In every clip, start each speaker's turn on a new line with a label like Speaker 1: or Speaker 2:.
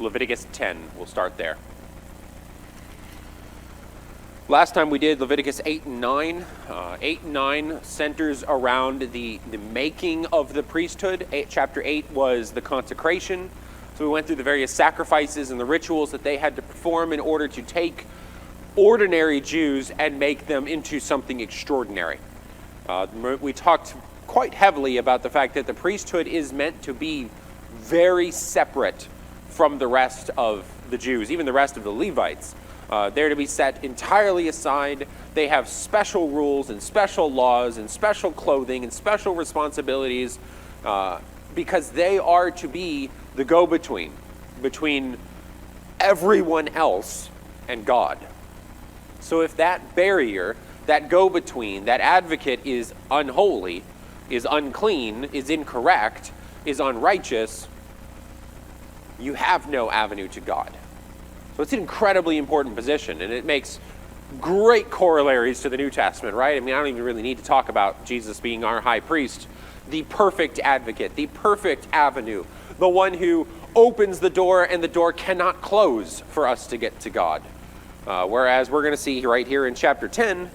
Speaker 1: Leviticus 10. We'll start there. Last time we did Leviticus 8 and 9. 8 and 9 centers around the making of the priesthood. Chapter 8 was the consecration. So we went through the various sacrifices and the rituals that they had to perform in order to take ordinary Jews and make them into something extraordinary. We talked quite heavily about the fact that the priesthood is meant to be very separate from the rest of the Jews, even the rest of the Levites. They're to be set entirely aside. They have special rules and special laws and special clothing and special responsibilities because they are to be the go-between between everyone else and God. So if that barrier, that go-between, that advocate is unholy, is unclean, is incorrect, is unrighteous, you have no avenue to God. So it's an incredibly important position, and it makes great corollaries to the New Testament, right? I mean, I don't even really need to talk about Jesus being our high priest, the perfect advocate, the perfect avenue, the one who opens the door and the door cannot close for us to get to God. Whereas we're going to see right here in chapter 10,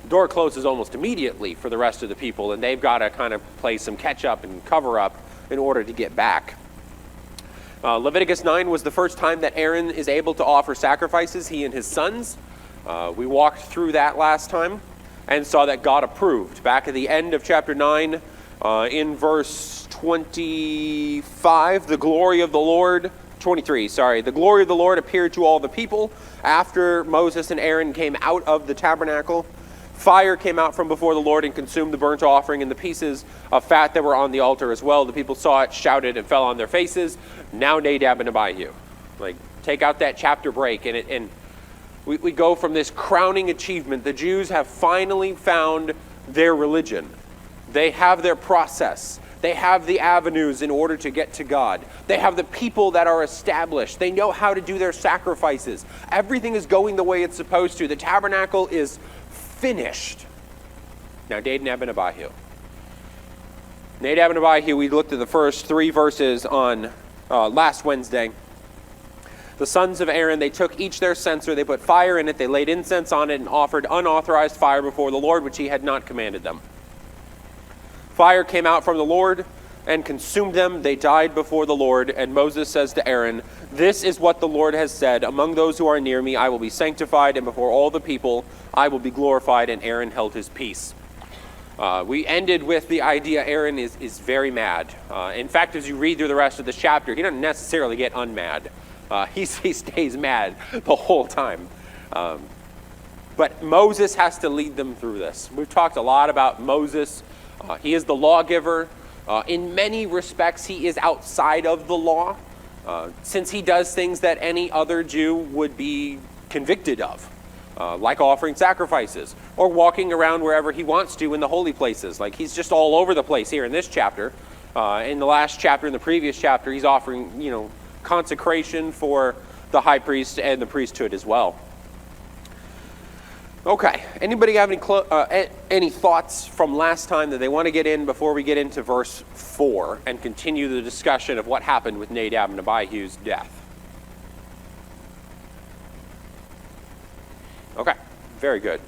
Speaker 1: the door closes almost immediately for the rest of the people, and they've got to kind of play some catch up and cover up in order to get back. Leviticus 9 was the first time that Aaron is able to offer sacrifices, he and his sons. We walked through that last time and saw that God approved. Back at the end of chapter 9, in verse 25, the glory of the Lord appeared to all the people after Moses and Aaron came out of the tabernacle. Fire came out from before the Lord and consumed the burnt offering and the pieces of fat that were on the altar as well. The people saw it, shouted, and fell on their faces. Now Nadab and Abihu. Take out that chapter break, and we go from this crowning achievement. The Jews have finally found their religion. They have their process. They have the avenues in order to get to God. They have the people that are established. They know how to do their sacrifices. Everything is going the way it's supposed to. The tabernacle is finished. Now, Nadab and Abihu. Nadab and Abihu, we looked at the first 3 verses on last Wednesday. The sons of Aaron, they took each their censer, they put fire in it, they laid incense on it, and offered unauthorized fire before the Lord, which he had not commanded them. Fire came out from the Lord and consumed them. They died before the Lord. And Moses says to Aaron, "This is what the Lord has said. Among those who are near me, I will be sanctified, and before all the people, I will be glorified." And Aaron held his peace. We ended with the idea Aaron is very mad. In fact, as you read through the rest of this chapter, he doesn't necessarily get unmad. He stays mad the whole time. But Moses has to lead them through this. We've talked a lot about Moses. He is the lawgiver. In many respects, he is outside of the law, since he does things that any other Jew would be convicted of, like offering sacrifices or walking around wherever he wants to in the holy places. He's just all over the place here in this chapter. In the last chapter, in the previous chapter, he's offering, consecration for the high priest and the priesthood as well. Okay, anybody have any thoughts from last time that they want to get in before we get into verse 4 and continue the discussion of what happened with Nadab and Abihu's death? Okay, very good.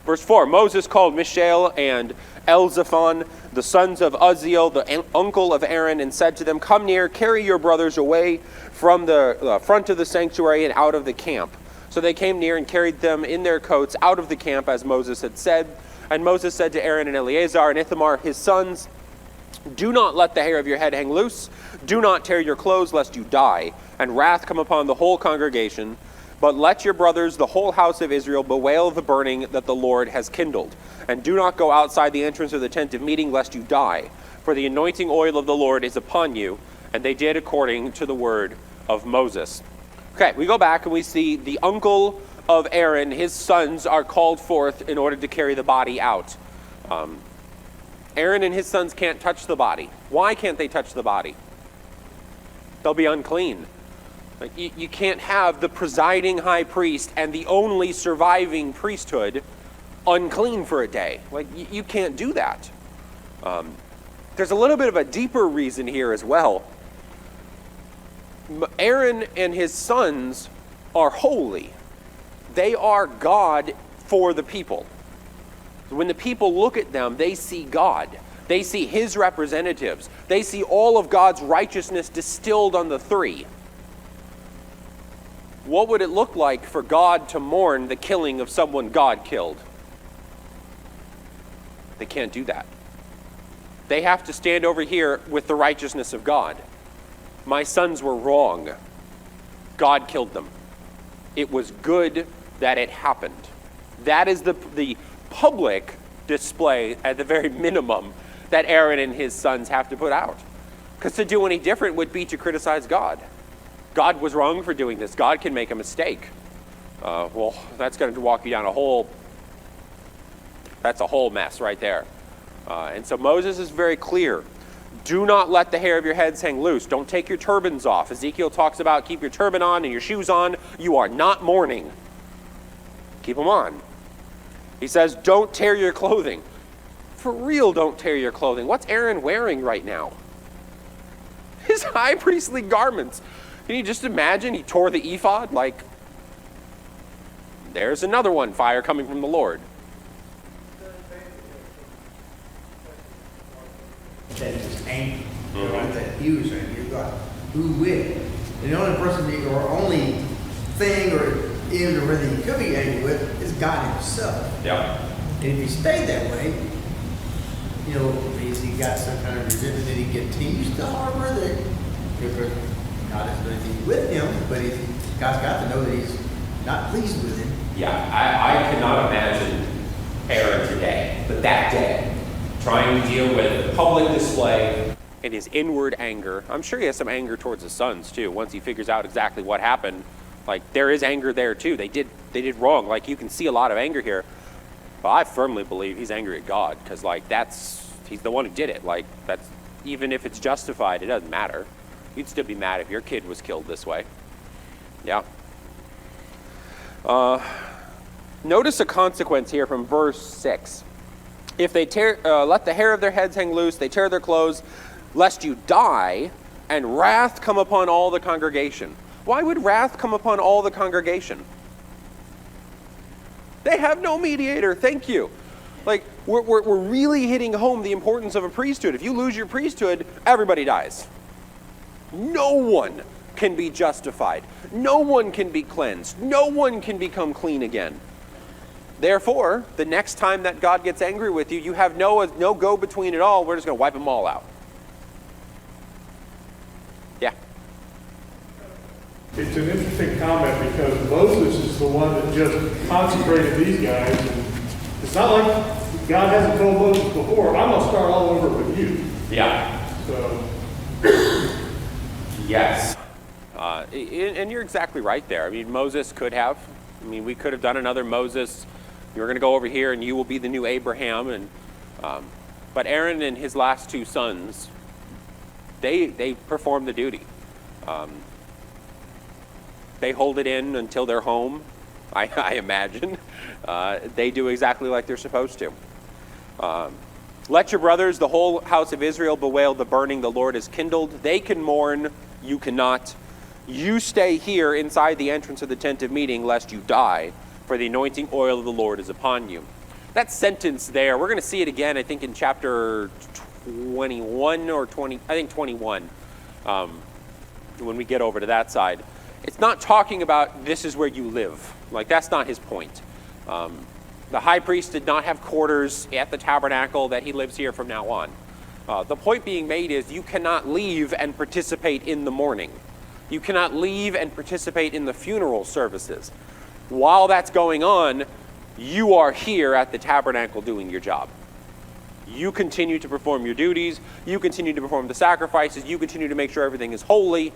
Speaker 1: Verse 4, Moses called Mishael and Elzaphan, the sons of Uzziel, the uncle of Aaron, and said to them, "Come near, carry your brothers away from the front of the sanctuary and out of the camp." So they came near and carried them in their coats out of the camp, as Moses had said. And Moses said to Aaron and Eleazar and Ithamar, his sons, "Do not let the hair of your head hang loose. Do not tear your clothes, lest you die, and wrath come upon the whole congregation. But let your brothers, the whole house of Israel, bewail the burning that the Lord has kindled. And do not go outside the entrance of the tent of meeting, lest you die. For the anointing oil of the Lord is upon you." And they did according to the word of Moses. Okay, we go back and we see the uncle of Aaron, his sons are called forth in order to carry the body out. Aaron and his sons can't touch the body. Why can't they touch the body? They'll be unclean. You can't have the presiding high priest and the only surviving priesthood unclean for a day. You can't do that. There's a little bit of a deeper reason here as well. Aaron and his sons are holy. They are God for the people. When the people look at them, they see God. They see his representatives. They see all of God's righteousness distilled on the three. What would it look like for God to mourn the killing of someone God killed? They can't do that. They have to stand over here with the righteousness of God. My sons were wrong. God killed them. It was good that it happened. That is the public display, at the very minimum, that Aaron and his sons have to put out. Because to do any different would be to criticize God. God was wrong for doing this. God can make a mistake. Well, that's going to walk you down that's a whole mess right there. And so Moses is very clear. Do not let the hair of your heads hang loose. Don't take your turbans off. Ezekiel talks about keep your turban on and your shoes on. You are not mourning. Keep them on. He says, don't tear your clothing. For real, don't tear your clothing. What's Aaron wearing right now? His high priestly garments. Can you just imagine he tore the ephod? Like, there's another one, fire coming from the Lord.
Speaker 2: That is angry. You know, that he was angry. You got who with. And the only person or only thing or is or whether he could be angry with is God himself.
Speaker 1: Yeah.
Speaker 2: And if he stayed that way, you know, means he got some kind of resentment that he continues to harbor that because God isn't doing anything with him, but God's got to know that he's not pleased with him.
Speaker 1: Yeah, I cannot imagine Aaron today, but that day, trying to deal with the public display and his inward anger. I'm sure he has some anger towards his sons too. Once he figures out exactly what happened, like there is anger there too. They did wrong. Like you can see a lot of anger here. But I firmly believe he's angry at God because like he's the one who did it. Like that's even if it's justified, it doesn't matter. You'd still be mad if your kid was killed this way. Yeah. Notice a consequence here from verse 6. If they let the hair of their heads hang loose, they tear their clothes, lest you die, and wrath come upon all the congregation. Why would wrath come upon all the congregation? They have no mediator, thank you. Like, we're really hitting home the importance of a priesthood. If you lose your priesthood, everybody dies. No one can be justified. No one can be cleansed. No one can become clean again. Therefore, the next time that God gets angry with you, you have no go-between at all. We're just going to wipe them all out. Yeah.
Speaker 3: It's an interesting comment because Moses is the one that just consecrated these guys. And it's not like God hasn't told Moses before, I'm going to start all over with you.
Speaker 1: Yeah.
Speaker 3: So.
Speaker 1: Yes. And you're exactly right there. I mean, Moses could have. I mean, we could have done another Moses. You're going to go over here and you will be the new Abraham. And but Aaron and his last two sons, they perform the duty. They hold it in until they're home, I imagine. They do exactly like they're supposed to. Let your brothers, the whole house of Israel, bewail the burning the Lord has kindled. They can mourn, you cannot. You stay here inside the entrance of the tent of meeting, lest you die, for the anointing oil of the Lord is upon you. That sentence there, we're going to see it again, I think, in chapter 21 or 20, I think 21, when we get over to that side. It's not talking about this is where you live. Like, that's not his point. The high priest did not have quarters at the tabernacle that he lives here from now on. The point being made is you cannot leave and participate in the mourning. You cannot leave and participate in the funeral services. While that's going on, you are here at the tabernacle doing your job. You continue to perform your duties. You continue to perform the sacrifices. You continue to make sure everything is holy.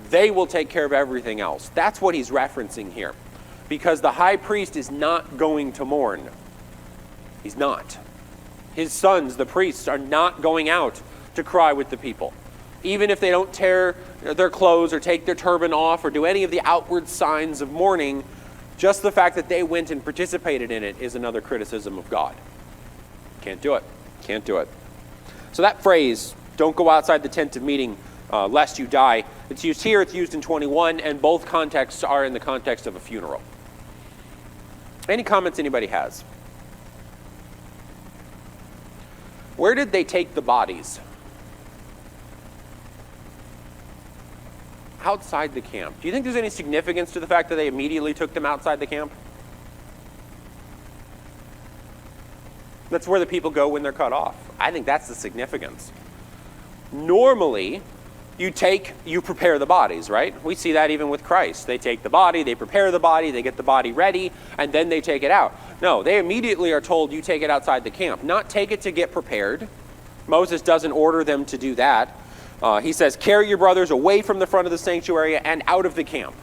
Speaker 1: They will take care of everything else. That's what he's referencing here. Because the high priest is not going to mourn. He's not. His sons, the priests, are not going out to cry with the people. Even if they don't tear their clothes or take their turban off or do any of the outward signs of mourning, just the fact that they went and participated in it is another criticism of God. Can't do it. Can't do it. So that phrase, don't go outside the tent of meeting lest you die, It's used here, it's used in 21, and both contexts are in the context of a funeral. Any comments anybody has? Where did they take the bodies? Outside the camp. Do you think there's any significance to the fact that they immediately took them outside the camp? That's where the people go when they're cut off. I think that's the significance. Normally, you prepare the bodies, right? We see that even with Christ. They take the body, they prepare the body, they get the body ready, and then they take it out. No, they immediately are told you take it outside the camp. Not take it to get prepared. Moses doesn't order them to do that. He says, carry your brothers away from the front of the sanctuary and out of the camp.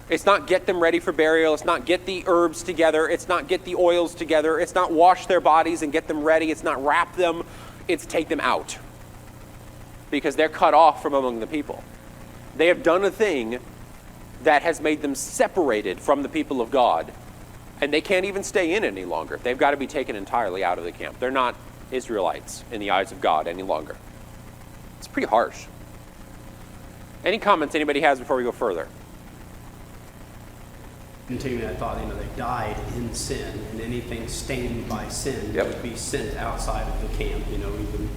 Speaker 1: It's not get them ready for burial. It's not get the herbs together. It's not get the oils together. It's not wash their bodies and get them ready. It's not wrap them. It's take them out. Because they're cut off from among the people. They have done a thing that has made them separated from the people of God. And they can't even stay in any longer. They've got to be taken entirely out of the camp. They're not Israelites in the eyes of God any longer. It's pretty harsh. Any comments anybody has before we go further?
Speaker 4: Continuing, I thought, they died in sin, and anything stained by sin would be sent outside of the camp. Even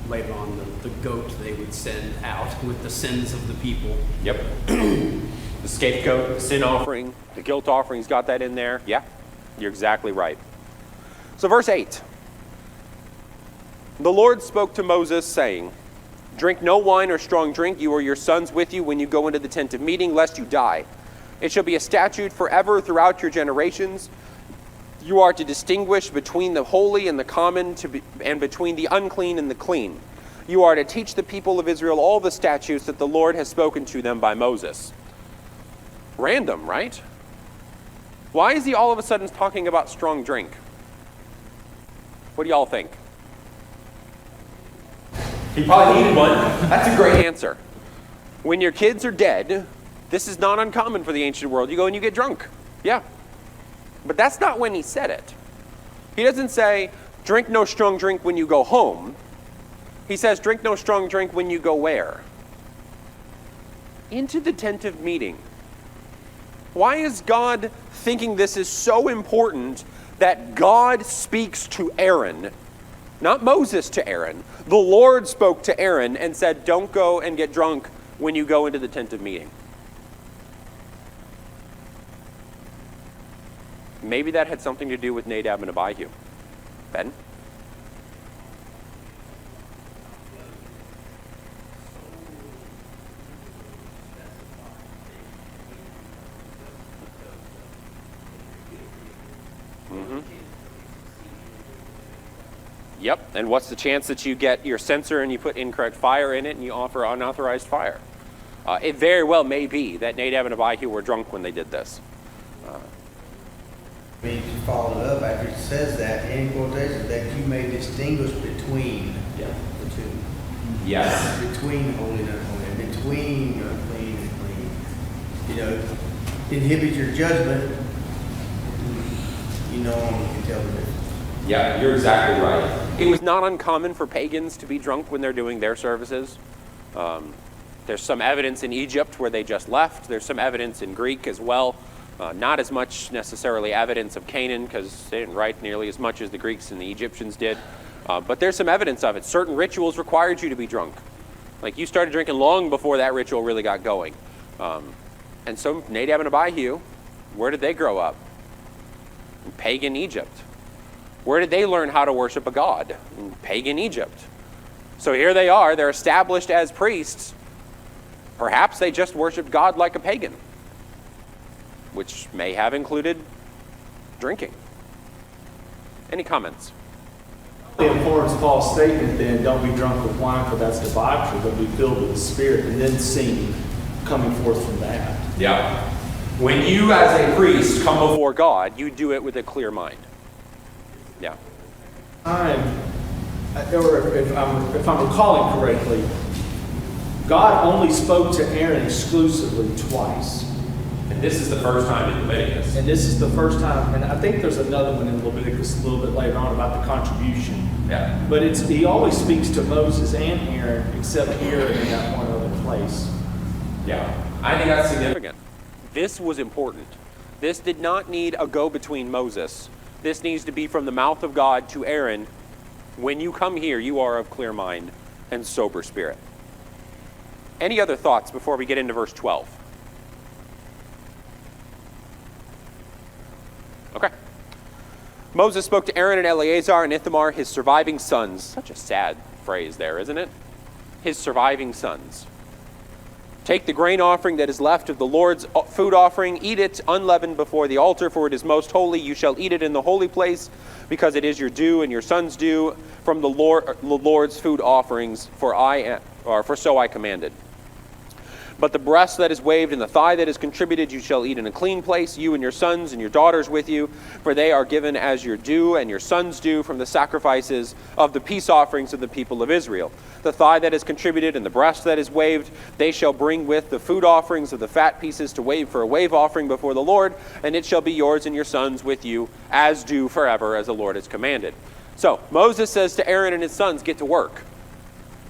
Speaker 4: later on, the goat they would send out with the sins of the people.
Speaker 1: Yep. The scapegoat, the sin offering, the guilt offering's got that in there. Yeah, you're exactly right. So verse 8. The Lord spoke to Moses, saying, drink no wine or strong drink, you or your sons with you, when you go into the tent of meeting, lest you die. It shall be a statute forever throughout your generations. You are to distinguish between the holy and the common, and between the unclean and the clean. You are to teach the people of Israel all the statutes that the Lord has spoken to them by Moses. Random, right? Why is he all of a sudden talking about strong drink? What do y'all think? He probably needed one. That's a great answer. When your kids are dead, this is not uncommon for the ancient world. You go and you get drunk. Yeah. But that's not when he said it. He doesn't say, drink no strong drink when you go home. He says, drink no strong drink when you go where? Into the tent of meeting. Why is God thinking this is so important that God speaks to Aaron? Not Moses to Aaron. The Lord spoke to Aaron and said, don't go and get drunk when you go into the tent of meeting. Maybe that had something to do with Nadab and Abihu. Ben? Yep, and what's the chance that you get your censer and you put incorrect fire in it and you offer unauthorized fire? It very well may be that Nadab and Abihu were drunk when they did this.
Speaker 2: He followed up after it says that in quotation that you may distinguish between the two.
Speaker 1: Yes.
Speaker 2: Between holy and unholy, between unclean and clean. Inhibit your judgment. You can tell the difference.
Speaker 1: Yeah, you're exactly right. It was not uncommon for pagans to be drunk when they're doing their services. There's some evidence in Egypt where they just left. There's some evidence in Greek as well. Not as much necessarily evidence of Canaan because they didn't write nearly as much as the Greeks and the Egyptians did. But there's some evidence of it. Certain rituals required you to be drunk. Like you started drinking long before that ritual really got going. And so Nadab and Abihu, where did they grow up? In pagan Egypt. Where did they learn how to worship a god? In pagan Egypt. So here they are, they're established as priests. Perhaps they just worshiped God like a pagan, which may have included drinking. Any comments?
Speaker 5: It informs Paul's statement then, don't be drunk with wine, for that's debauchery, but be filled with the Spirit, and then sing coming forth from that.
Speaker 1: Yeah. When you as a priest come before God, you do it with a clear mind. Yeah.
Speaker 5: Or if I'm recalling correctly, God only spoke to Aaron exclusively twice.
Speaker 1: And this is the first time in Leviticus.
Speaker 5: And this is the first time, and I think there's another one in Leviticus a little bit later on about the contribution.
Speaker 1: Yeah.
Speaker 5: But he always speaks to Moses and Aaron, except here and in that one other place.
Speaker 1: Yeah, I think that's significant. This was important. This did not need a go-between Moses. This needs to be from the mouth of God to Aaron. When you come here, you are of clear mind and sober spirit. Any other thoughts before we get into verse 12? Okay. Moses spoke to Aaron and Eleazar and Ithamar, his surviving sons. Such a sad phrase there, isn't it? His surviving sons. Take the grain offering that is left of the Lord's food offering, eat it unleavened before the altar, for it is most holy. You shall eat it in the holy place, because it is your due and your son's due from the Lord's food offerings, for so I commanded. But the breast that is waved and the thigh that is contributed you shall eat in a clean place, you and your sons and your daughters with you, for they are given as your due and your sons' due from the sacrifices of the peace offerings of the people of Israel. The thigh that is contributed and the breast that is waved, they shall bring with the food offerings of the fat pieces to wave for a wave offering before the Lord, and it shall be yours and your sons with you as due forever, as the Lord has commanded. So Moses says to Aaron and his sons, get to work.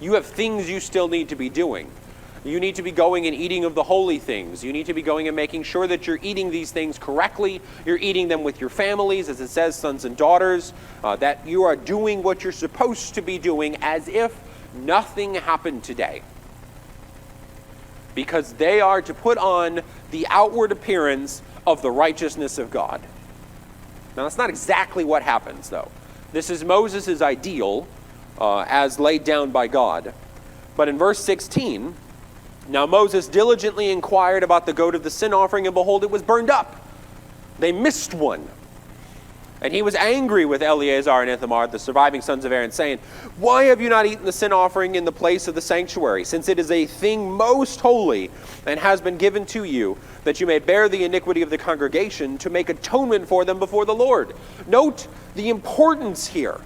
Speaker 1: You have things you still need to be doing. You need to be going and eating of the holy things. You need to be going and making sure that you're eating these things correctly. You're eating them with your families, as it says, sons and daughters, that you are doing what you're supposed to be doing as if nothing happened today. Because they are to put on the outward appearance of the righteousness of God. Now, that's not exactly what happens, though. This is Moses' ideal as laid down by God. But in verse 16... Now Moses diligently inquired about the goat of the sin offering, and behold, it was burned up. They missed one. And he was angry with Eleazar and Ithamar, the surviving sons of Aaron, saying, why have you not eaten the sin offering in the place of the sanctuary, since it is a thing most holy, and has been given to you, that you may bear the iniquity of the congregation, to make atonement for them before the Lord? Note the importance here.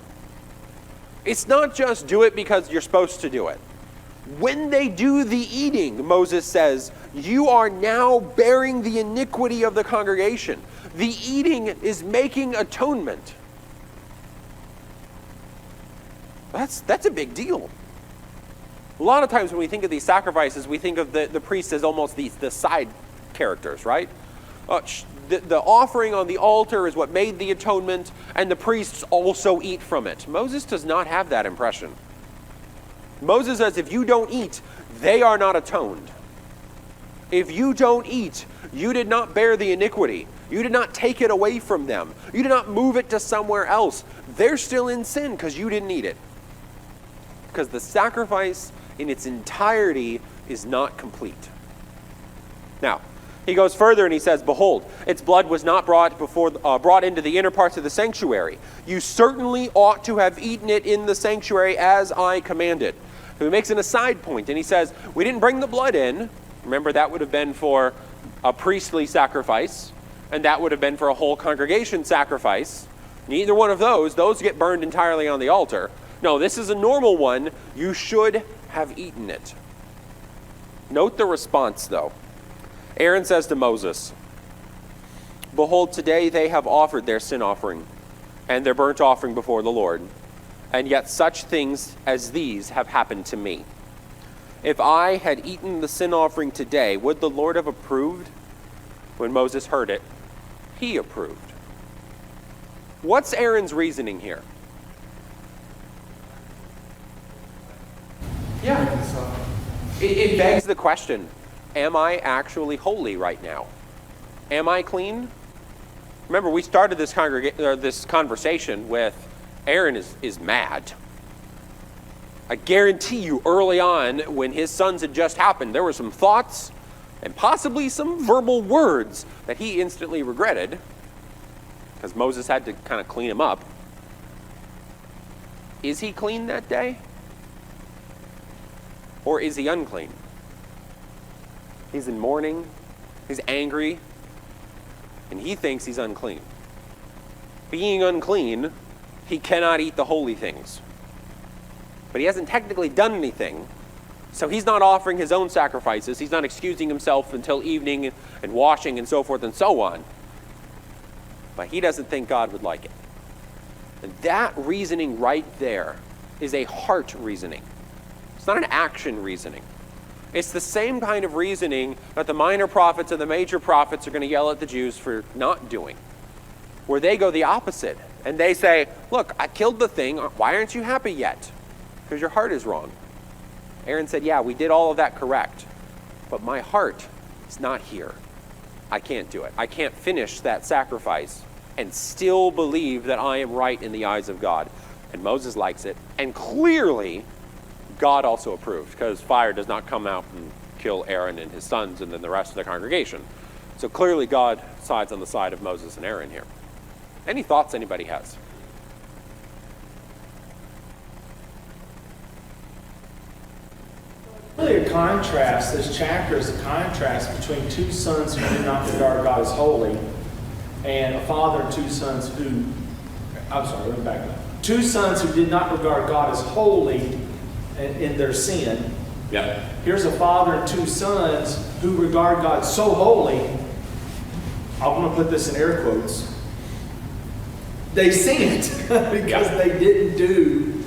Speaker 1: It's not just do it because you're supposed to do it. When they do the eating, Moses says, you are now bearing the iniquity of the congregation. The eating is making atonement. That's a big deal. A lot of times when we think of these sacrifices, we think of the priests as almost the side characters, right? The offering on the altar is what made the atonement, and the priests also eat from it. Moses does not have that impression. Moses says, if you don't eat, they are not atoned. If you don't eat, you did not bear the iniquity. You did not take it away from them. You did not move it to somewhere else. They're still in sin because you didn't eat it. Because the sacrifice in its entirety is not complete. Now, he goes further and he says, behold, its blood was not brought into the inner parts of the sanctuary. You certainly ought to have eaten it in the sanctuary as I commanded. So he makes an aside point and he says, we didn't bring the blood in. Remember, that would have been for a priestly sacrifice, and that would have been for a whole congregation sacrifice. Neither one of those get burned entirely on the altar. No, this is a normal one. You should have eaten it. Note the response, though. Aaron says to Moses, behold, today they have offered their sin offering and their burnt offering before the Lord, and yet such things as these have happened to me. If I had eaten the sin offering today, would the Lord have approved? When Moses heard it, he approved. What's Aaron's reasoning here? Yeah. It begs the question, am I actually holy right now? Am I clean? Remember, we started this conversation with Aaron is mad. I guarantee you early on when his sons had just happened, there were some thoughts and possibly some verbal words that he instantly regretted because Moses had to kind of clean him up. Is he clean that day? Or is he unclean? He's in mourning, he's angry, and he thinks he's unclean. Being unclean, he cannot eat the holy things. But he hasn't technically done anything, so he's not offering his own sacrifices. He's not excusing himself until evening and washing and so forth and so on. But he doesn't think God would like it. And that reasoning right there is a heart reasoning. It's not an action reasoning. It's the same kind of reasoning that the minor prophets and the major prophets are going to yell at the Jews for not doing, where they go the opposite. And they say, look, I killed the thing. Why aren't you happy yet? Because your heart is wrong. Aaron said, yeah, we did all of that correct, but my heart is not here. I can't do it. I can't finish that sacrifice and still believe that I am right in the eyes of God. And Moses likes it. And clearly, God also approved, because fire does not come out and kill Aaron and his sons and then the rest of the congregation. So clearly God sides on the side of Moses and Aaron here. Any thoughts anybody has?
Speaker 5: Really a contrast, this chapter is a contrast between two sons who did not regard God as holy and a father and two sons who, let me back up. Two sons who did not regard God as holy in their sin.
Speaker 1: Yeah.
Speaker 5: Here's a father and two sons who regard God so holy, I'm going to put this in air quotes, they sinned because they didn't do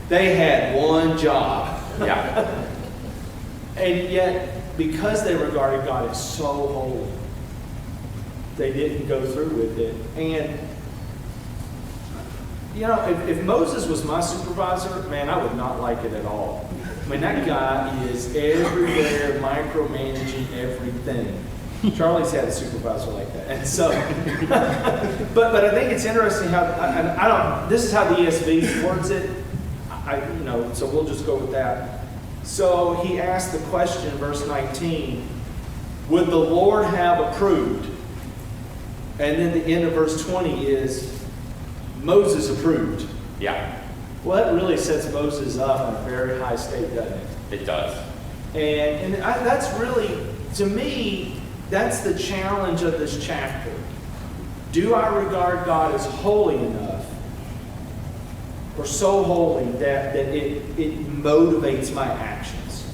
Speaker 5: they had one job.
Speaker 1: Yeah.
Speaker 5: And yet, because they regarded God as so holy, they didn't go through with it. And, you know, if Moses was my supervisor, man, I would not like it at all. I mean, that guy is everywhere, micromanaging everything. Charlie's had a supervisor like that. And so, but I think it's interesting how, this is how the ESV words it. So we'll just go with that. So he asked the question, verse 19, would the Lord have approved? And then the end of verse 20 is, Moses approved.
Speaker 1: Yeah.
Speaker 5: Well, that really sets Moses up in a very high state, doesn't it?
Speaker 1: It does.
Speaker 5: And that's really, to me, that's the challenge of this chapter. Do I regard God as holy enough, or so holy that it motivates my actions?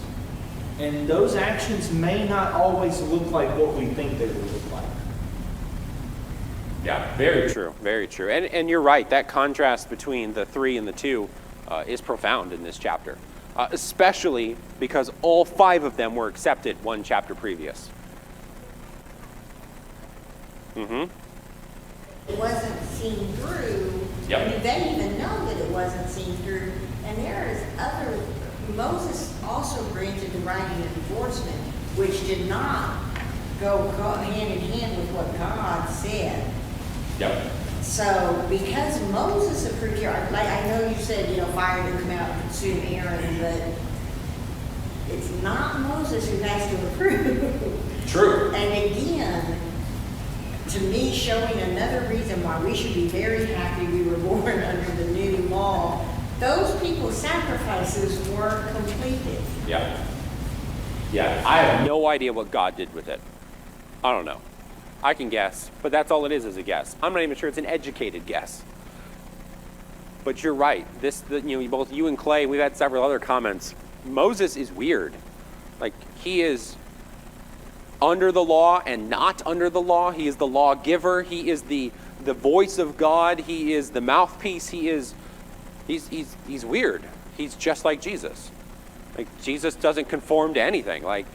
Speaker 5: And those actions may not always look like what we think they would look like.
Speaker 1: Yeah, very true, very true. And you're right, that contrast between the 3 and the 2 is profound in this chapter, especially because all 5 of them were accepted one chapter previous.
Speaker 6: It wasn't seen through.
Speaker 1: Yep.
Speaker 6: I mean, they even know that it wasn't seen through. And there is Moses also granted the writing of divorcement, which did not go hand in hand with what God said.
Speaker 1: Yep.
Speaker 6: So, because Moses approved here, like I know you said, fire didn't come out and consume Aaron, but it's not Moses who has to approve.
Speaker 1: True.
Speaker 6: And again, to me, showing another reason why we should be very happy we were born under the new law. Those people's sacrifices were completed.
Speaker 1: Yeah. Yeah. I have no idea what God did with it. I don't know. I can guess, but that's all it is a guess. I'm not even sure it's an educated guess. But you're right. Both you and Clay, we've had several other comments. Moses is weird. Like, he is under the law and not under the law. He is the lawgiver. He is the voice of God. He is the mouthpiece. He's weird. He's just like Jesus. Like, Jesus doesn't conform to anything. Like,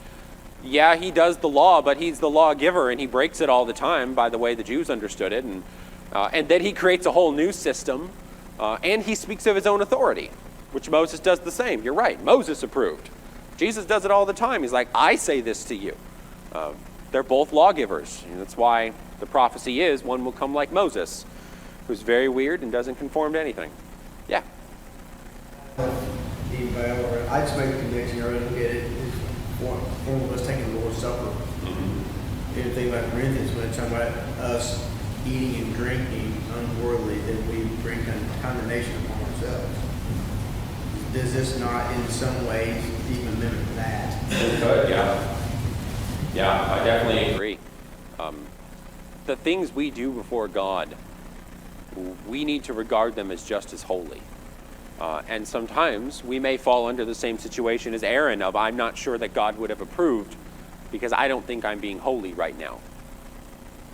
Speaker 1: yeah, he does the law, but he's the lawgiver, and he breaks it all the time by the way the Jews understood it. And then he creates a whole new system, and he speaks of his own authority, which Moses does the same. You're right. Moses approved. Jesus does it all the time. He's like, I say this to you. They're both lawgivers. And that's why the prophecy is one will come like Moses, who's very weird and doesn't conform to anything. Yeah.
Speaker 2: I just make a connection earlier. Look at it. One of us taking the Lord's Supper. Mm-hmm. And think about Corinthians when it's talking about us eating and drinking unworthily, that we bring condemnation upon ourselves. Does this not, in some ways, even mimic that?
Speaker 1: It could, yeah. Yeah, I definitely agree. The things we do before God, we need to regard them as just as holy. And sometimes we may fall under the same situation as Aaron of, I'm not sure that God would have approved because I don't think I'm being holy right now.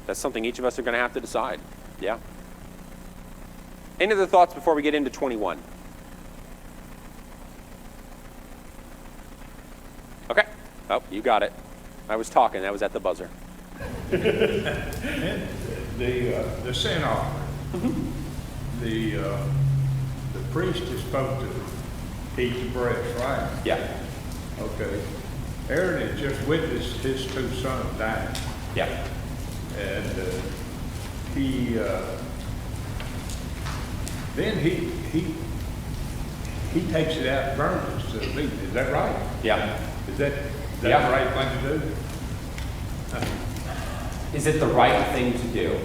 Speaker 1: That's something each of us are going to have to decide. Yeah. Any other thoughts before we get into 21? Oh, you got it. I was talking. That was at the buzzer.
Speaker 7: And the sin offering. The priest is supposed to eat the breast, right?
Speaker 1: Yeah.
Speaker 7: Okay. Aaron had just witnessed his two sons dying,
Speaker 1: Yeah.
Speaker 7: and then he takes it out and burns it instead of eating it. Is that right?
Speaker 1: Yeah.
Speaker 7: Is that
Speaker 1: Yeah.
Speaker 7: the right thing to do?
Speaker 1: Is it the right thing to do?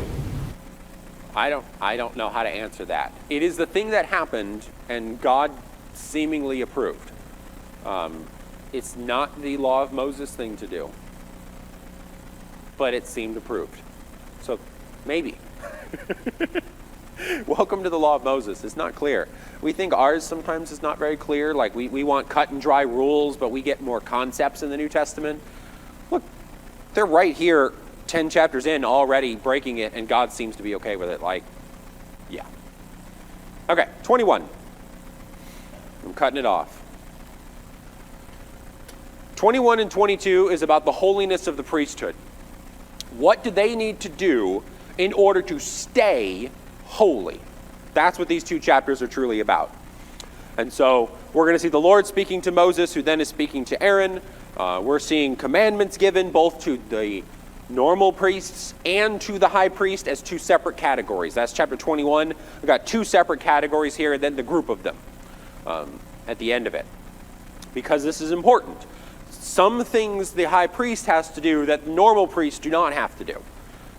Speaker 1: I don't know how to answer that. It is the thing that happened, and God seemingly approved. It's not the law of Moses thing to do, but it seemed approved. So maybe. Welcome to the law of Moses. It's not clear. We think ours sometimes is not very clear. Like we want cut and dry rules, but we get more concepts in the New Testament. Look, they're right here, 10 chapters in, already breaking it, and God seems to be okay with it. Like, yeah. Okay, 21. I'm cutting it off. 21 and 22 is about the holiness of the priesthood. What do they need to do in order to stay holy? That's what these two chapters are truly about. And so we're going to see the Lord speaking to Moses, who then is speaking to Aaron. We're seeing commandments given both to the normal priests and to the high priest as two separate categories. That's chapter 21. We've got two separate categories here, and then the group of them at the end of it. Because this is important. Some things the high priest has to do that normal priests do not have to do.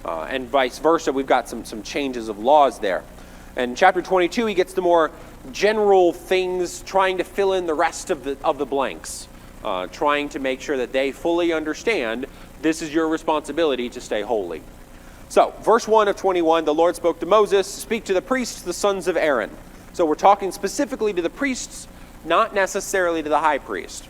Speaker 1: And vice versa, we've got some changes of laws there. And in chapter 22, he gets the more general things, trying to fill in the rest of the blanks, trying to make sure that they fully understand this is your responsibility to stay holy. So, verse 1 of 21, the Lord spoke to Moses, speak to the priests, the sons of Aaron. So we're talking specifically to the priests, not necessarily to the high priest.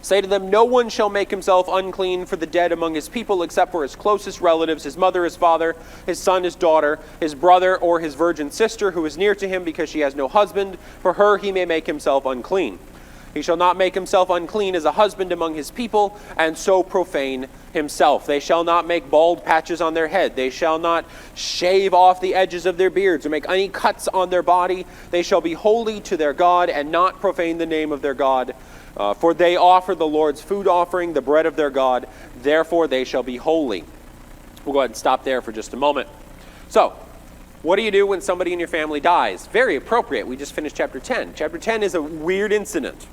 Speaker 1: Say to them, no one shall make himself unclean for the dead among his people except for his closest relatives, his mother, his father, his son, his daughter, his brother, or his virgin sister who is near to him because she has no husband. For her he may make himself unclean. He shall not make himself unclean as a husband among his people, and so profane himself. They shall not make bald patches on their head. They shall not shave off the edges of their beards or make any cuts on their body. They shall be holy to their God and not profane the name of their God. For they offer the Lord's food offering, the bread of their God. Therefore they shall be holy. We'll go ahead and stop there for just a moment. So, what do you do when somebody in your family dies? Very appropriate. We just finished chapter 10. Chapter 10 is a weird incident.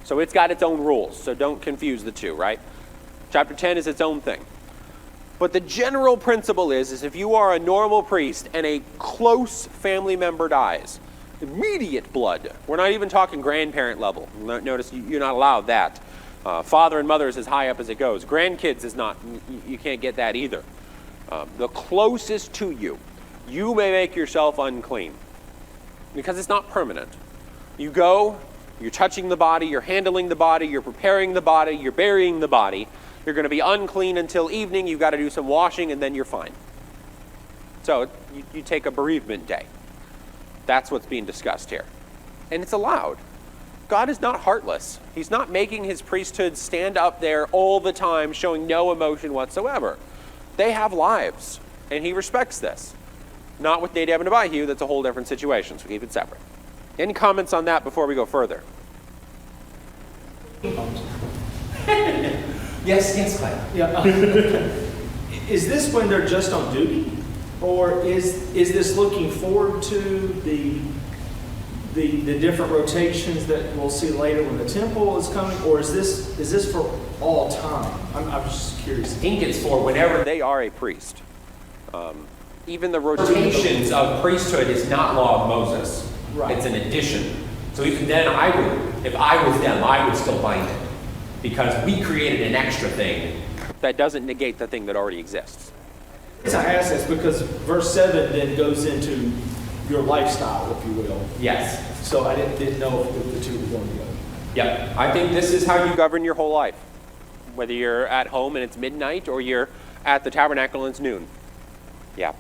Speaker 1: So it's got its own rules. So don't confuse the two, right? Chapter 10 is its own thing. But the general principle is if you are a normal priest and a close family member dies, immediate blood. We're not even talking grandparent level. Notice you're not allowed that. Father and mother is as high up as it goes. Grandkids is not. You can't get that either. The closest to you, you may make yourself unclean because it's not permanent. You go, you're touching the body, you're handling the body, you're preparing the body, you're burying the body. You're going to be unclean until evening. You've got to do some washing, and then you're fine. So you take a bereavement day. That's what's being discussed here. And it's allowed. God is not heartless. He's not making his priesthood stand up there all the time, showing no emotion whatsoever. They have lives, and he respects this. Not with Nadab and Abihu, that's a whole different situation, so keep it separate. Any comments on that before we go further?
Speaker 8: Yes, Clay.
Speaker 5: Yeah. Is this when they're just on duty? Or is this looking forward to the different rotations that we'll see later when the temple is coming? Or is this for all time? I'm just curious.
Speaker 8: I think it's for whenever
Speaker 1: They are a priest. Even the
Speaker 8: rotations of priesthood is not law of Moses.
Speaker 5: Right.
Speaker 8: It's an addition. So even then, if I was them, I would still bind it. Because we created an extra thing.
Speaker 1: that doesn't negate the thing that already exists.
Speaker 5: I ask this because verse 7 then goes into your lifestyle, if you will.
Speaker 8: Yes.
Speaker 5: So I didn't know if the two were going together.
Speaker 8: Yep.
Speaker 1: I think this is how you govern your whole life. Whether you're at home and it's midnight or you're at the tabernacle and it's noon. Yeah.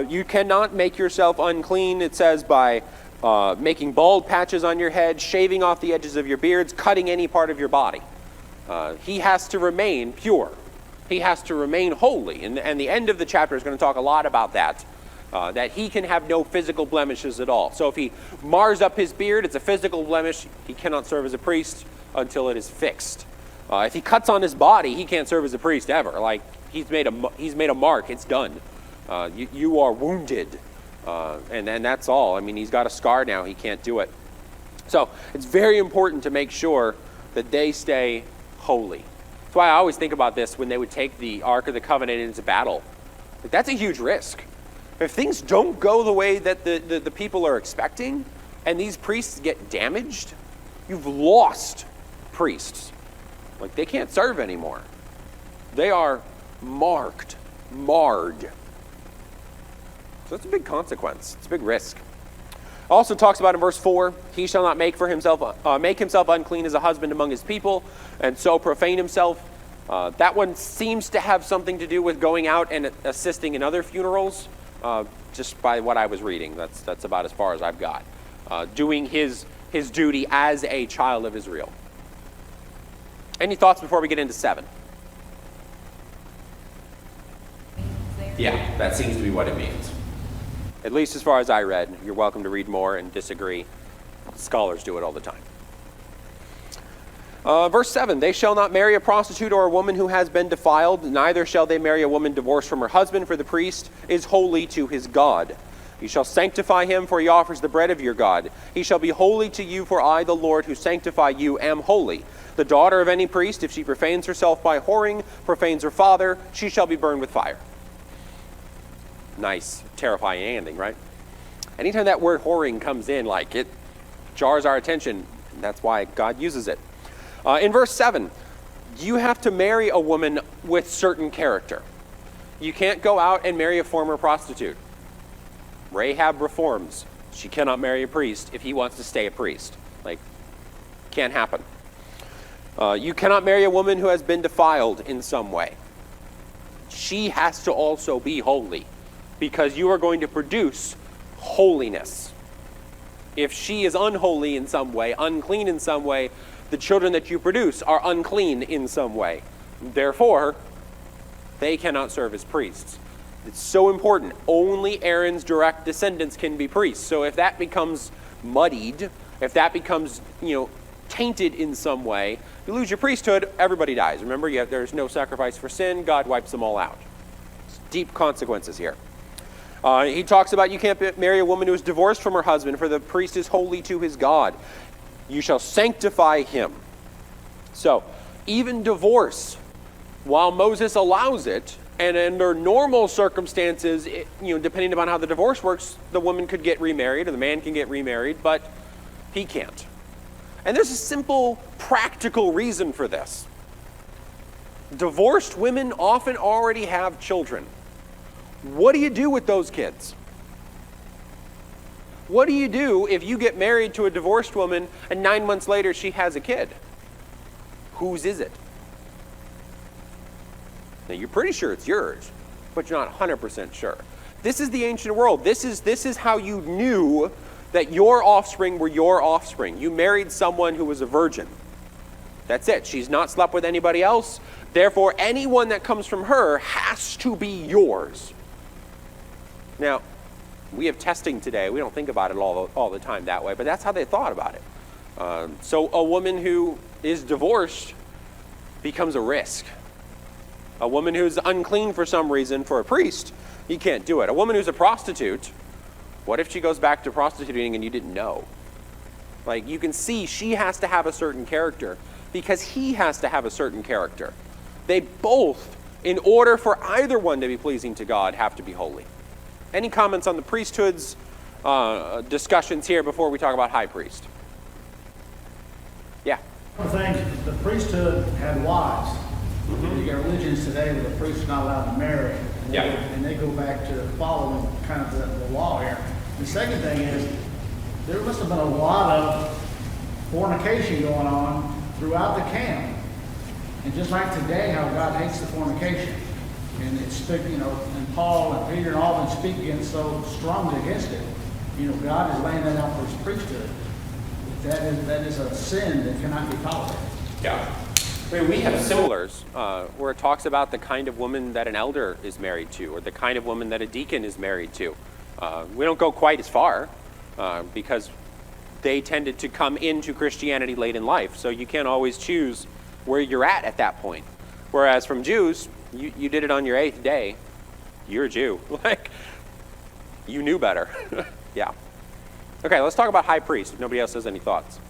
Speaker 1: You cannot make yourself unclean, it says, by making bald patches on your head, shaving off the edges of your beards, cutting any part of your body. he has to remain pure. He has to remain holy. And the end of the chapter is going to talk a lot about that. That he can have no physical blemishes at all. So if he mars up his beard, it's a physical blemish. He cannot serve as a priest until it is fixed. If he cuts on his body, he can't serve as a priest ever. Like, he's made a mark. It's done. You are wounded. And that's all. I mean, he's got a scar now. He can't do it. So it's very important to make sure that they stay holy. That's why I always think about this when they would take the Ark of the Covenant into battle. Like, that's a huge risk. If things don't go the way that the people are expecting, and these priests get damaged, you've lost priests. Like, they can't serve anymore. They are marred. So it's a big consequence. It's a big risk. Also talks about in verse 4, he shall not make himself unclean as a husband among his people, and so profane himself. That one seems to have something to do with going out and assisting in other funerals, just by what I was reading. That's about as far as I've got. Doing his duty as a child of Israel. Any thoughts before we get into 7? Yeah, that seems to be what it means. At least as far as I read. You're welcome to read more and disagree. Scholars do it all the time. Verse 7, they shall not marry a prostitute or a woman who has been defiled, neither shall they marry a woman divorced from her husband, for the priest is holy to his God. You shall sanctify him, for he offers the bread of your God. He shall be holy to you, for I, the Lord, who sanctify you, am holy. The daughter of any priest, if she profanes herself by whoring, profanes her father, she shall be burned with fire. Nice, terrifying ending, right? Anytime that word whoring comes in, like, it jars our attention. That's why God uses it. In verse 7, you have to marry a woman with certain character. You can't go out and marry a former prostitute. Rahab reforms. She cannot marry a priest if he wants to stay a priest. Like, can't happen. You cannot marry a woman who has been defiled in some way. She has to also be holy, because you are going to produce holiness. If she is unholy in some way, unclean in some way, the children that you produce are unclean in some way. Therefore, they cannot serve as priests. It's so important. Only Aaron's direct descendants can be priests. So if that becomes muddied, if that becomes, tainted in some way, you lose your priesthood, everybody dies. Remember, there's no sacrifice for sin. God wipes them all out. It's deep consequences here. He talks about you can't marry a woman who is divorced from her husband, for the priest is holy to his God. You shall sanctify him. So, even divorce, while Moses allows it, and under normal circumstances, depending upon how the divorce works, the woman could get remarried or the man can get remarried, but he can't. And there's a simple, practical reason for this. Divorced women often already have children. What do you do with those kids? What do you do if you get married to a divorced woman and 9 months later she has a kid? Whose is it? Now, you're pretty sure it's yours, but you're not 100% sure. This is the ancient world. This is how you knew that your offspring were your offspring. You married someone who was a virgin. That's it. She's not slept with anybody else. Therefore, anyone that comes from her has to be yours. Now, we have testing today. We don't think about it all the time that way, but that's how they thought about it. So a woman who is divorced becomes a risk. A woman who's unclean for some reason, for a priest, you can't do it. A woman who's a prostitute, what if she goes back to prostituting and you didn't know? Like, you can see she has to have a certain character because he has to have a certain character. They both, in order for either one to be pleasing to God, have to be holy. Any comments on the priesthood's discussions here before we talk about high priest? Yeah.
Speaker 9: One of the things, the priesthood had wives. You got religions today where the priest is not allowed to marry. And they go back to following kind of the law here. The second thing is, there must have been a lot of fornication going on throughout the camp. And just like today, how God hates the fornication. And it's, and Paul and Peter and all of them speak against so strongly against it. God is laying that out for his priesthood. That is a sin that cannot be tolerated.
Speaker 8: Yeah.
Speaker 1: I mean, we have similars where it talks about the kind of woman that an elder is married to, or the kind of woman that a deacon is married to. We don't go quite as far because they tended to come into Christianity late in life, so you can't always choose where you're at that point. Whereas from Jews, you did it on your 8th day. You're a Jew. Like, you knew better. Yeah. Okay, let's talk about high priest, if nobody else has any thoughts.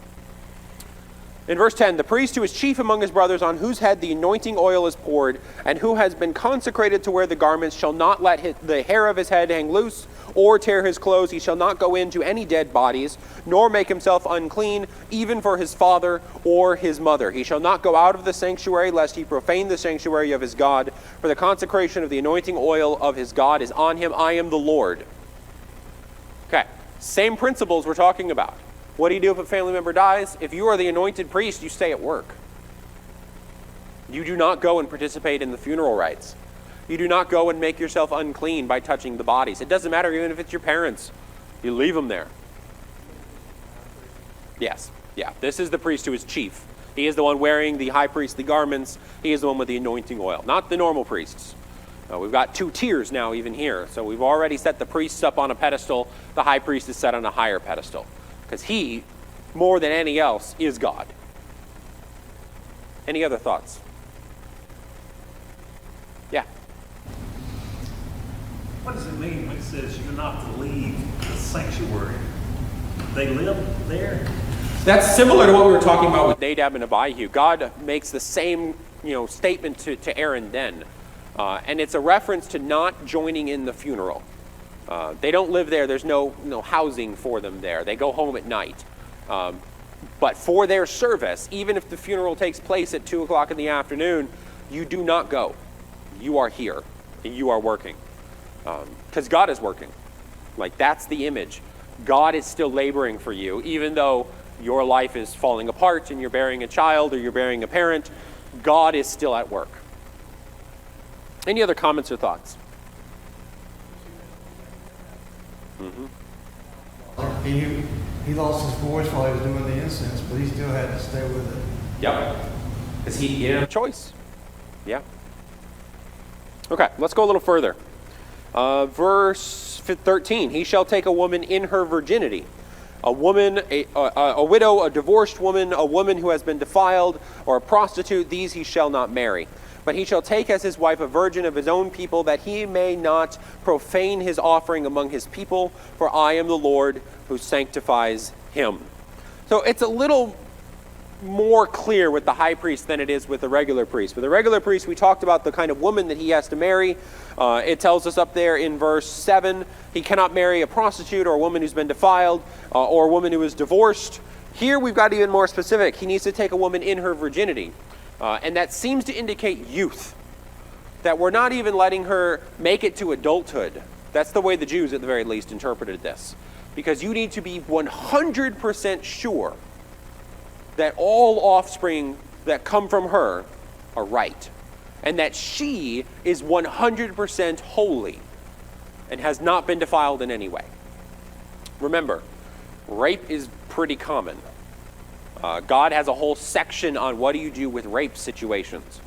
Speaker 1: In verse 10, the priest who is chief among his brothers, on whose head the anointing oil is poured, and who has been consecrated to wear the garments, shall not let the hair of his head hang loose, or tear his clothes. He shall not go into any dead bodies, nor make himself unclean, even for his father or his mother. He shall not go out of the sanctuary, lest he profane the sanctuary of his God. For the consecration of the anointing oil of his God is on him. I am the Lord. Okay, same principles we're talking about. What do you do if a family member dies? If you are the anointed priest, you stay at work. You do not go and participate in the funeral rites. You do not go and make yourself unclean by touching the bodies. It doesn't matter even if it's your parents. You leave them there. Yes, yeah. This is the priest who is chief. He is the one wearing the high priestly garments. He is the one with the anointing oil, not the normal priests. We've got 2 tiers now even here. So we've already set the priests up on a pedestal. The high priest is set on a higher pedestal. Because he, more than any else, is God. Any other thoughts? Yeah.
Speaker 10: What does it mean when it says you're not to leave the sanctuary? They live there?
Speaker 1: That's similar to what we were talking about with Nadab and Abihu. God makes the same, statement to Aaron then. And it's a reference to not joining in the funeral. They don't live there. There's no housing for them there. They go home at night. But for their service, even if the funeral takes place at 2 o'clock in the afternoon, you do not go. You are here, and you are working. Because God is working. Like, that's the image. God is still laboring for you, even though your life is falling apart and you're bearing a child or you're bearing a parent. God is still at work. Any other comments or thoughts?
Speaker 11: Mm-hmm. He lost his voice while he was doing the incense, but he still had to stay with it.
Speaker 1: Yep. Because he had a choice. Yeah. Okay, let's go a little further. Verse 13, he shall take a woman in her virginity. A woman, a widow, a divorced woman, a woman who has been defiled, or a prostitute, these he shall not marry. But he shall take as his wife a virgin of his own people, that he may not profane his offering among his people, for I am the Lord who sanctifies him. So it's a little more clear with the high priest than it is with the regular priest. With the regular priest, we talked about the kind of woman that he has to marry. It tells us up there in verse 7, he cannot marry a prostitute or a woman who's been defiled or a woman who is divorced. Here we've got even more specific. He needs to take a woman in her virginity. And that seems to indicate youth. That we're not even letting her make it to adulthood. That's the way the Jews, at the very least, interpreted this. Because you need to be 100% sure that all offspring that come from her are right. And that she is 100% holy and has not been defiled in any way. Remember, rape is pretty common. God has a whole section on what do you do with rape situations.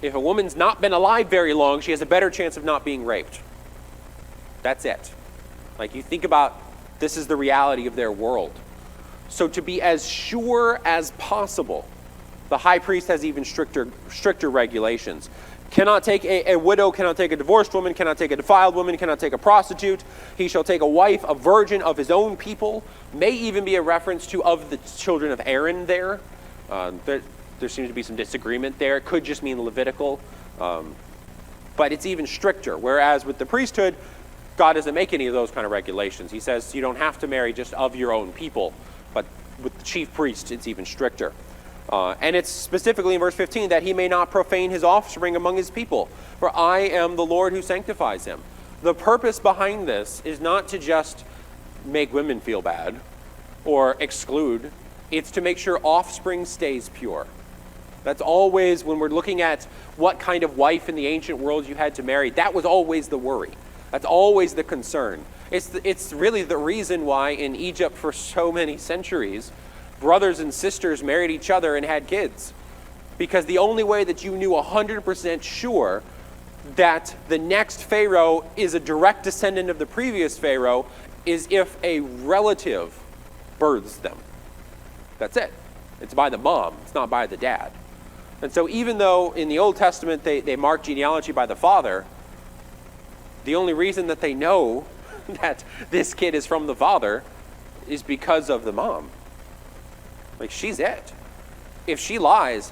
Speaker 1: If a woman's not been alive very long, she has a better chance of not being raped. That's it. Like, you think about, this is the reality of their world. So to be as sure as possible, the high priest has even stricter regulations. Cannot take a widow, cannot take a divorced woman, cannot take a defiled woman, cannot take a prostitute. He shall take a wife, a virgin of his own people. May even be a reference to of the children of Aaron there. There seems to be some disagreement there. It could just mean Levitical. But it's even stricter. Whereas with the priesthood, God doesn't make any of those kind of regulations. He says you don't have to marry just of your own people. But with the chief priest, it's even stricter. And it's specifically in verse 15 that he may not profane his offspring among his people. For I am the Lord who sanctifies him. The purpose behind this is not to just make women feel bad or exclude. It's to make sure offspring stays pure. That's always, when we're looking at what kind of wife in the ancient world you had to marry, that was always the worry. That's always the concern. It's really the reason why in Egypt for so many centuries, brothers and sisters married each other and had kids. Because the only way that you knew 100% sure that the next Pharaoh is a direct descendant of the previous Pharaoh is if a relative births them. That's it. It's by the mom. It's not by the dad. And so even though in the Old Testament they mark genealogy by the father, the only reason that they know that this kid is from the father is because of the mom. Like, she's it. If she lies,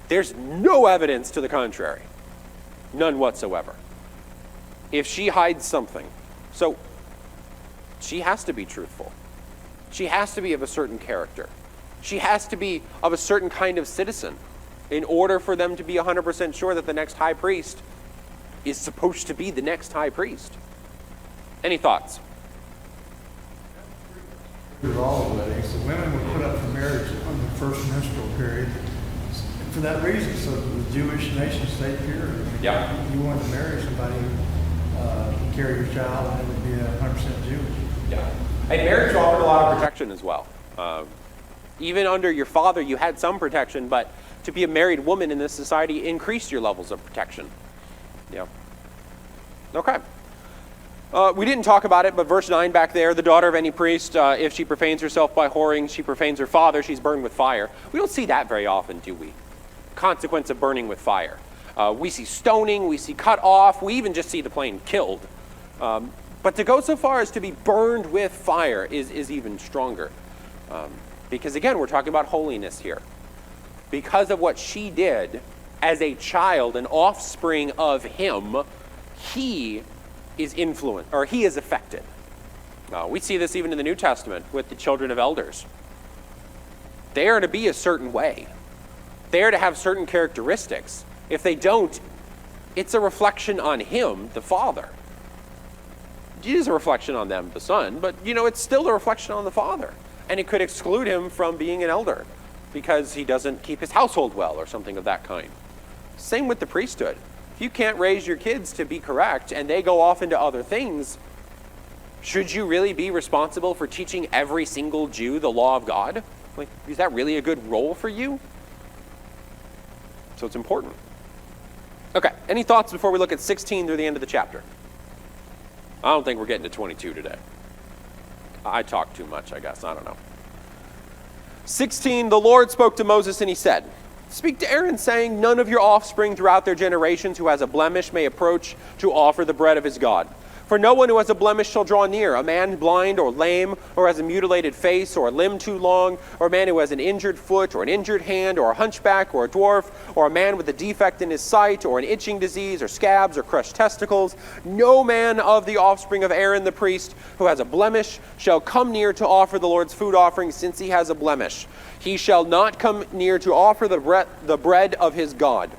Speaker 1: there's no evidence to the contrary. None whatsoever. If she hides something. So, she has to be truthful. She has to be of a certain character. She has to be of a certain kind of citizen in order for them to be 100% sure that the next high priest is supposed to be the next high priest. Any thoughts?
Speaker 11: With all the weddings, the women were put up for marriage on the first menstrual period for that reason, so the Jewish nation stayed pure.
Speaker 1: Yeah.
Speaker 11: You wanted to marry somebody who carry your child and it would be 100% Jewish.
Speaker 1: Yeah. And marriage offered a lot of protection as well. Even under your father, you had some protection, but to be a married woman in this society increased your levels of protection. Yeah. Okay. We didn't talk about it, but verse 9 back there, the daughter of any priest, if she profanes herself by whoring, she profanes her father, she's burned with fire. We don't see that very often, do we? Consequence of burning with fire. We see stoning, we see cut off, we even just see the plain killed. But to go so far as to be burned with fire is even stronger. Because again, we're talking about holiness here. Because of what she did as a child, an offspring of him, he is influenced, or he is affected. We see this even in the New Testament with the children of elders. They are to be a certain way. They are to have certain characteristics. If they don't, it's a reflection on him, the father. It is a reflection on them, the son, but it's still a reflection on the father. And it could exclude him from being an elder because he doesn't keep his household well or something of that kind. Same with the priesthood. If you can't raise your kids to be correct and they go off into other things, should you really be responsible for teaching every single Jew the law of God? Like, is that really a good role for you? So it's important. Okay, any thoughts before we look at 16 through the end of the chapter? I don't think we're getting to 22 today. I talk too much, I guess. I don't know. 16, the Lord spoke to Moses and he said, "Speak to Aaron, saying, none of your offspring throughout their generations who has a blemish may approach to offer the bread of his God. For no one who has a blemish shall draw near, a man blind or lame, or has a mutilated face, or a limb too long, or a man who has an injured foot, or an injured hand, or a hunchback, or a dwarf, or a man with a defect in his sight, or an itching disease, or scabs, or crushed testicles. No man of the offspring of Aaron the priest who has a blemish shall come near to offer the Lord's food offering, since he has a blemish. He shall not come near to offer the bread of his God.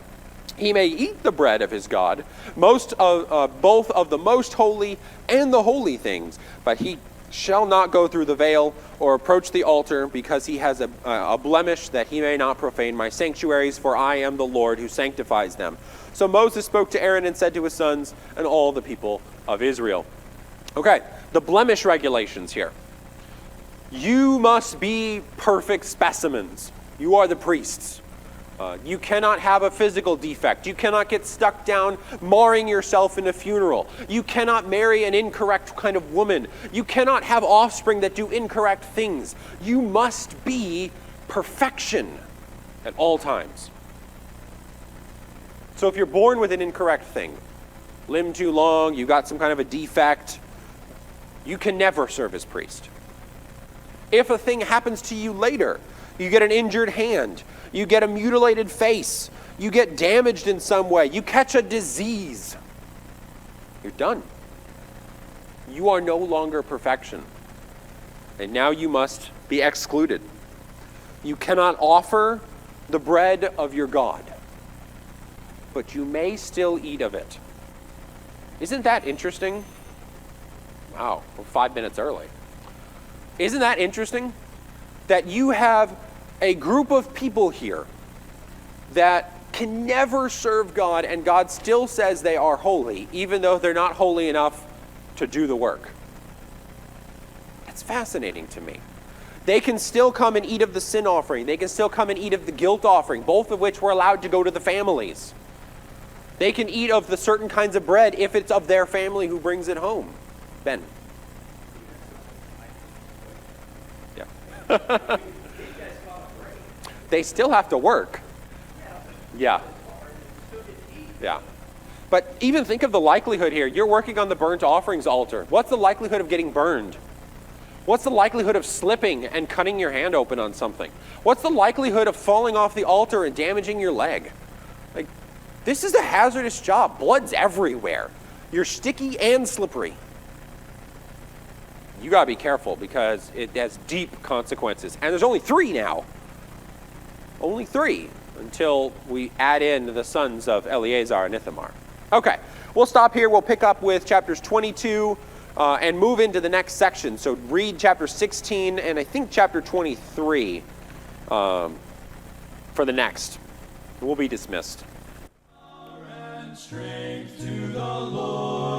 Speaker 1: He may eat the bread of his God, both of the most holy and the holy things, but he shall not go through the veil or approach the altar, because he has a blemish, that he may not profane my sanctuaries, for I am the Lord who sanctifies them." So Moses spoke to Aaron and said to his sons and all the people of Israel. Okay, the blemish regulations here. You must be perfect specimens. You are the priests. You cannot have a physical defect. You cannot get stuck down marring yourself in a funeral. You cannot marry an incorrect kind of woman. You cannot have offspring that do incorrect things. You must be perfection at all times. So if you're born with an incorrect thing, limb too long, you got some kind of a defect, you can never serve as priest. If a thing happens to you later, you get an injured hand, you get a mutilated face, you get damaged in some way, you catch a disease, you're done. You are no longer perfection. And now you must be excluded. You cannot offer the bread of your God, but you may still eat of it. Isn't that interesting? Wow, we're 5 minutes early. Isn't that interesting? That you have a group of people here that can never serve God, and God still says they are holy, even though they're not holy enough to do the work. That's fascinating to me. They can still come and eat of the sin offering. They can still come and eat of the guilt offering, both of which were allowed to go to the families. They can eat of the certain kinds of bread if it's of their family who brings it home. Ben. Yeah. They still have to work. Yeah. Yeah. But even think of the likelihood here. You're working on the burnt offerings altar. What's the likelihood of getting burned? What's the likelihood of slipping and cutting your hand open on something? What's the likelihood of falling off the altar and damaging your leg? Like, this is a hazardous job. Blood's everywhere. You're sticky and slippery. You gotta be careful because it has deep consequences. And there's only 3 now. Only 3 until we add in the sons of Eleazar and Ithamar. Okay, we'll stop here. We'll pick up with chapters 22 and move into the next section. So read chapter 16 and I think chapter 23 for the next. We'll be dismissed.
Speaker 12: Strength to the Lord.